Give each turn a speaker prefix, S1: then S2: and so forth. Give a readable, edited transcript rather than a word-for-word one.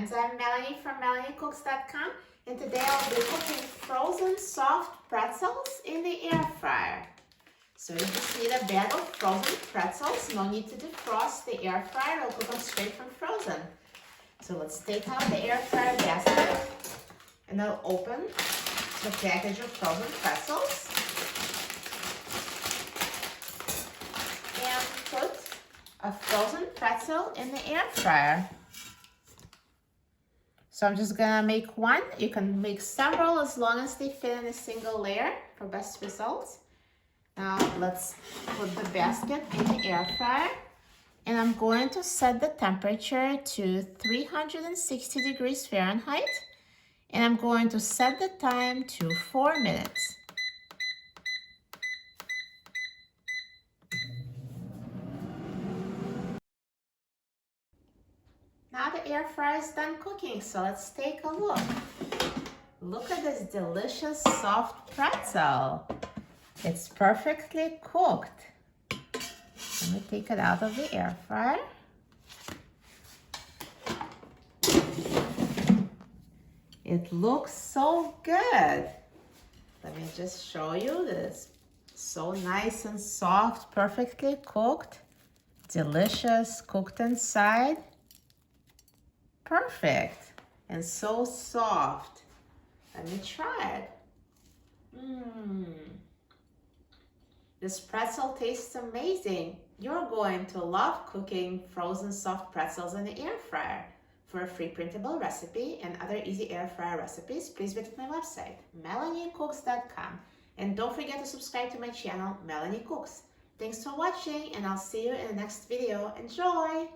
S1: friends, I'm Melanie from MelanieCooks.com, and today I'll be cooking frozen soft pretzels in the air fryer. So you just need a bag of frozen pretzels, no need to defrost. The air fryer will cook them straight from frozen. So let's take out the air fryer basket and I'll open the package of frozen pretzels and put a frozen pretzel in the air fryer. So I'm just gonna make one. You can make several as long as they fit in a single layer for best results. Now let's put the basket in the air fryer, and I'm going to set the temperature to 360 degrees Fahrenheit, and I'm going to set the time to 4 minutes. Now the air fryer is done cooking, so let's take a look. Look at this delicious soft pretzel. It's perfectly cooked. Let me take it out of the air fryer. It looks so good. Let me just show you this. So nice and soft, perfectly cooked, delicious, cooked inside. Perfect and so soft. Let me try it. This pretzel tastes amazing. You're going to love cooking frozen soft pretzels in the air fryer. For a free printable recipe and other easy air fryer recipes, please visit my website, MelanieCooks.com. And don't forget to subscribe to my channel, Melanie Cooks. Thanks for watching, and I'll see you in the next video. Enjoy!